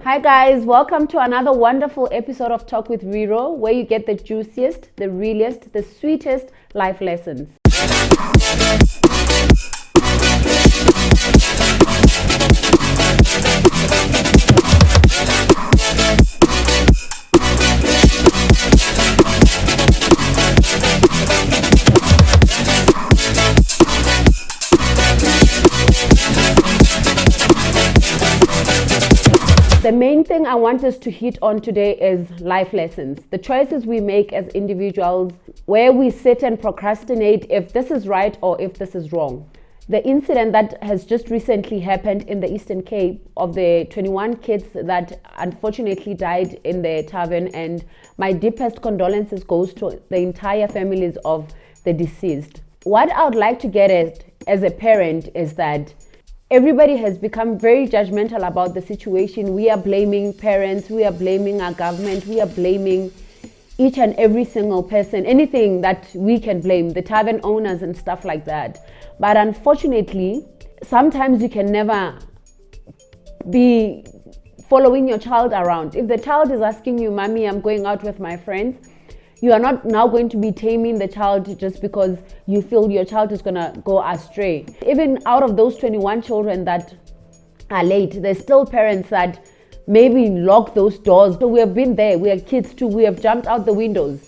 Hi guys, welcome to another wonderful episode of Talk with Riro, where you get the juiciest, the realest, the sweetest life lessons. The main thing I want us to hit on today is life lessons. The choices we make as individuals, where we sit and procrastinate if this is right or if this is wrong. The incident that has just recently happened in the Eastern Cape of the 21 kids that unfortunately died in the tavern, and my deepest condolences goes to the entire families of the deceased. What I would like to get at as a parent is that everybody has become very judgmental about the situation. We are blaming parents, we are blaming our government, we are blaming each and every single person, anything that we can blame, the tavern owners and stuff like that. But unfortunately, sometimes you can never be following your child around. If the child is asking you, "Mommy, I'm going out with my friends," you are not now going to be taming the child just because you feel your child is going to go astray. Even out of those 21 children that are late, there's still parents that maybe lock those doors. So we have been there. We are kids too. We have jumped out the windows.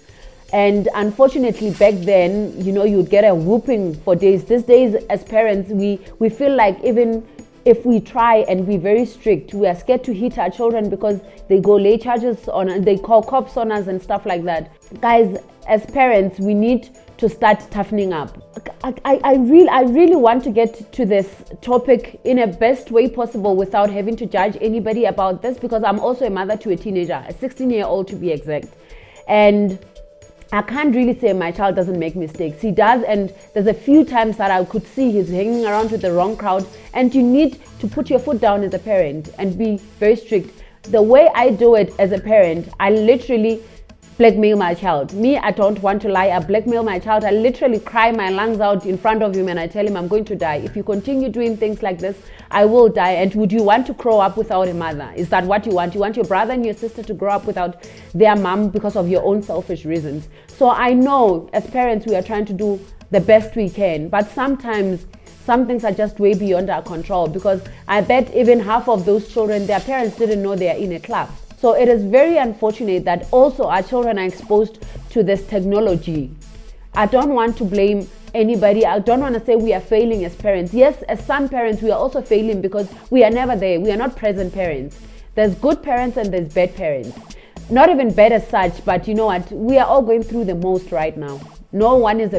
And unfortunately, back then, you'd get a whooping for days. These days, as parents, we feel like even if we try and be very strict, we are scared to hit our children because they go lay charges on, they call cops on us and stuff like that. Guys, as parents, we need to start toughening up. I really want to get to this topic in a best way possible without having to judge anybody about this, because I'm also a mother to a teenager, a 16-year-old to be exact. And I can't really say my child doesn't make mistakes. He does, and there's a few times that I could see he's hanging around with the wrong crowd, and you need to put your foot down as a parent and be very strict. The way I do it as a parent, I literally blackmail my child. Me, I don't want to lie. I blackmail my child. I literally cry my lungs out in front of him and I tell him, "I'm going to die. If you continue doing things like this, I will die. And would you want to grow up without a mother? Is that what you want? You want your brother and your sister to grow up without their mom because of your own selfish reasons?" So I know as parents, we are trying to do the best we can, but sometimes some things are just way beyond our control, because I bet even half of those children, their parents didn't know they are in a club. So it is very unfortunate that also our children are exposed to this technology. I don't want to blame anybody. I don't want to say we are failing as parents. Yes, as some parents, we are also failing because we are never there. We are not present parents. There's good parents and there's bad parents. Not even bad as such, but you know what? We are all going through the most right now. No one is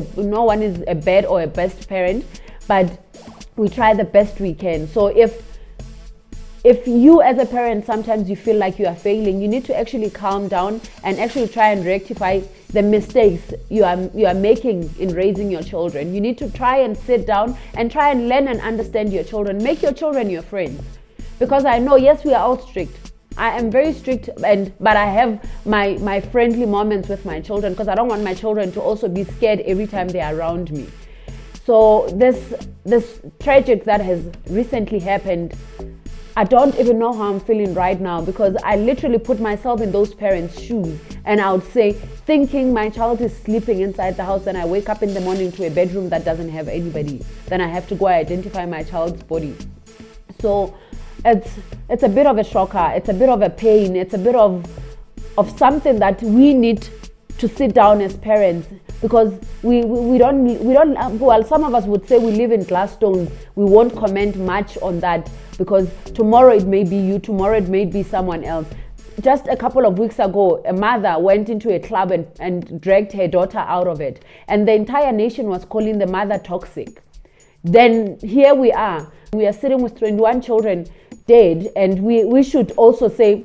a bad or a best parent, but we try the best we can. So if you as a parent, sometimes you feel like you are failing, you need to actually calm down and actually try and rectify the mistakes you are making in raising your children. You need to try and sit down and try and learn and understand your children. Make your children your friends. Because I know, yes, we are all strict. I am very strict, but I have my friendly moments with my children, because I don't want my children to also be scared every time they are around me. So this tragic that has recently happened, I don't even know how I'm feeling right now, because I literally put myself in those parents' shoes, and I would say, thinking my child is sleeping inside the house, and I wake up in the morning to a bedroom that doesn't have anybody. Then I have to go identify my child's body. So it's a bit of a shocker. It's a bit of a pain. It's a bit of something that we need to sit down as parents, because we don't well, some of us would say we live in glass stones. We won't comment much on that, because tomorrow it may be you, tomorrow it may be someone else. Just a couple of weeks ago, a mother went into a club and dragged her daughter out of it, and the entire nation was calling the mother toxic. Then here we are sitting with 21 children dead, and we should also say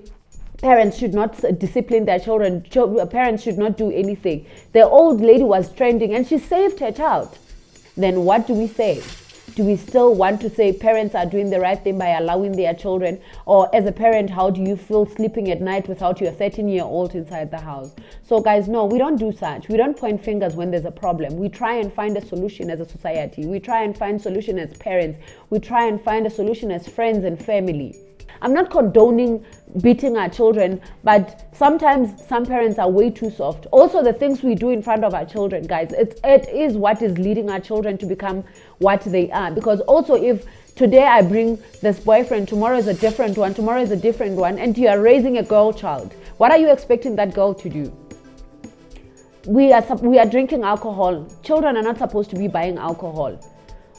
parents should not discipline their children. Parents should not do anything. The old lady was trending and she saved her child. Then what do we say? Do we still want to say parents are doing the right thing by allowing their children? Or as a parent, how do you feel sleeping at night without your 13-year-old inside the house? So guys, no, we don't do such. We don't point fingers when there's a problem. We try and find a solution as a society. We try and find a solution as parents. We try and find a solution as friends and family. I'm not condoning beating our children, but sometimes some parents are way too soft. Also, the things we do in front of our children, guys, it is what is leading our children to become what they are. Because also, if today I bring this boyfriend, tomorrow is a different one, tomorrow is a different one, and you are raising a girl child, what are you expecting that girl to do? We are drinking alcohol. Children are not supposed to be buying alcohol.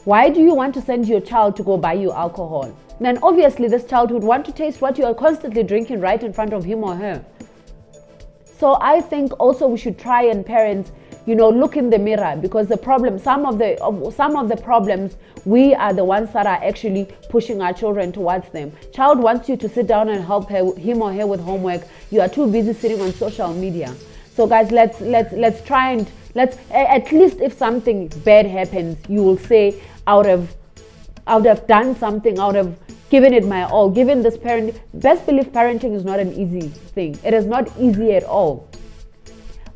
Why do you want to send your child to go buy you alcohol? Then obviously this child would want to taste what you are constantly drinking right in front of him or her. So I think also we should try, and parents, look in the mirror, because the problem, some of the problems, we are the ones that are actually pushing our children towards them. Child wants you to sit down and help him or her with homework. You are too busy sitting on social media. So guys, let's try and at least if something bad happens, you will say, I would have done something, I would have given it my all, given this parent. Best believe parenting is not an easy thing. It is not easy at all.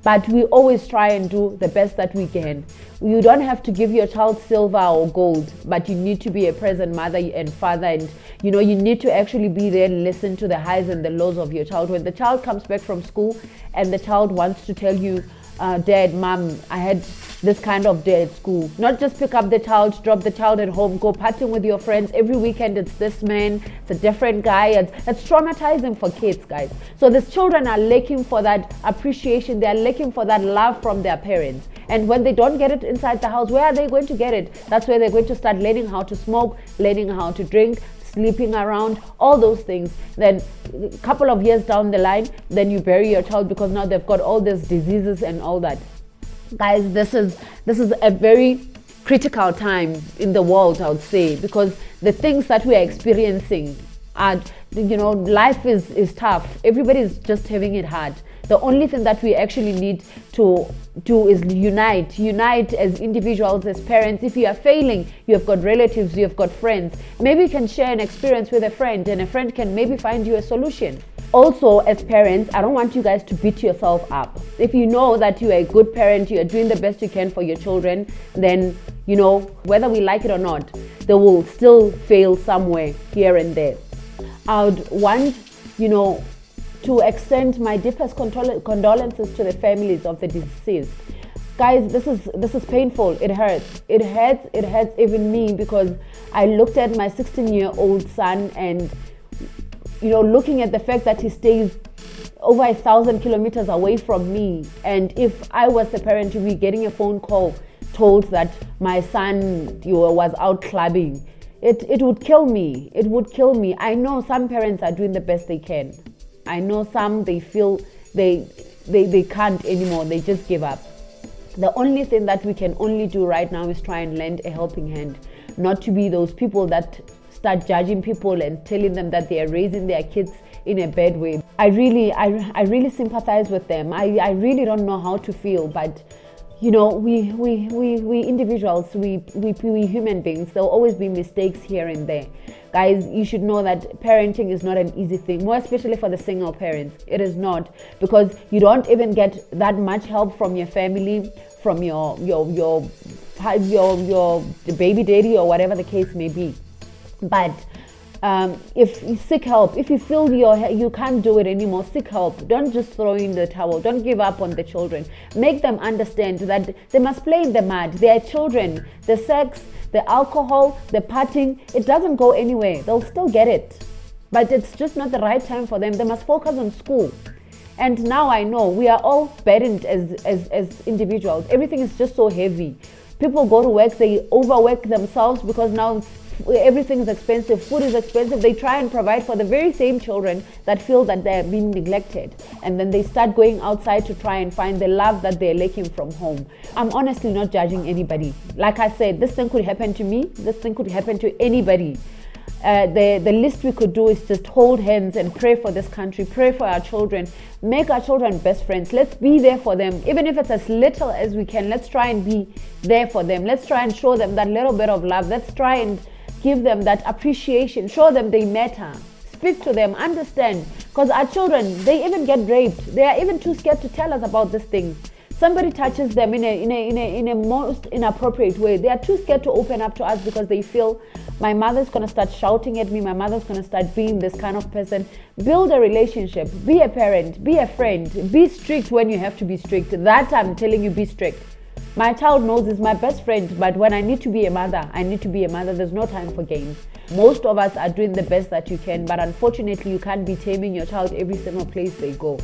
But we always try and do the best that we can. You don't have to give your child silver or gold, but you need to be a present mother and father, and you need to actually be there and listen to the highs and the lows of your child. When the child comes back from school and the child wants to tell you, Dad, Mom, I had this kind of day at school. Not just pick up the child, drop the child at home, go partying with your friends. Every weekend it's this man, it's a different guy. It's traumatizing for kids, guys. So these children are looking for that appreciation. They're looking for that love from their parents. And when they don't get it inside the house, where are they going to get it? That's where they're going to start learning how to smoke, learning how to drink, sleeping around, all those things. Then a couple of years down the line, then you bury your child because now they've got all these diseases and all that. Guys, this is a very critical time in the world, I would say, because the things that we are experiencing are, life is tough. Everybody is just having it hard. The only thing that we actually need to do is unite as individuals, as parents. If you are failing, you have got relatives, you have got friends. Maybe you can share an experience with a friend, and a friend can maybe find you a solution. Also, as parents, I don't want you guys to beat yourself up. If you know that you are a good parent, you are doing the best you can for your children, then, whether we like it or not, they will still fail somewhere here and there. I would want, to extend my deepest condolences to the families of the deceased. Guys, this is painful. It hurts. It hurts even me, because I looked at my 16-year-old son and looking at the fact that he stays over 1,000 kilometers away from me. And if I was the parent to be getting a phone call told that my son was out clubbing, it would kill me. It would kill me. I know some parents are doing the best they can. I know some, they feel they can't anymore. They just give up. The only thing that we can only do right now is try and lend a helping hand, not to be those people that start judging people and telling them that they are raising their kids in a bad way. I really sympathize with them. I really don't know how to feel, but we individuals, we human beings, there'll always be mistakes here and there. Guys, you should know that parenting is not an easy thing, more especially for the single parents. It is not, because you don't even get that much help from your family, from your baby daddy or whatever the case may be. But if you seek help, if you feel you can't do it anymore, seek help. Don't just throw in the towel. Don't give up on the children. Make them understand that they must play in the mud. They are children. The sex, the alcohol, the partying, it doesn't go anywhere. They'll still get it. But it's just not the right time for them. They must focus on school. And now I know we are all burdened as individuals. Everything is just so heavy. People go to work, they overwork themselves because now everything is expensive, food is expensive. They try and provide for the very same children that feel that they're being neglected, and then they start going outside to try and find the love that they're lacking from home. I'm honestly not judging anybody. Like I said, this thing could happen to me, this thing could happen to anybody. The least we could do is just hold hands and pray for this country, pray for our children, make our children best friends. Let's be there for them, even if it's as little as we can. Let's try and be there for them. Let's try and show them that little bit of love. Let's try and give them that appreciation, show them they matter, speak to them, understand, because our children, they even get raped. They are even too scared to tell us about this thing. somebody touches them in a most inappropriate way, they are too scared to open up to us because they feel my mother's going to start shouting at me, my mother's going to start being this kind of person. Build a relationship, be a parent, be a friend, be strict when you have to be strict. That I'm telling you, be strict. My child knows is my best friend, but when I need to be a mother, I need to be a mother. There's no time for games. Most of us are doing the best that you can, but unfortunately you can't be taming your child every single place they go.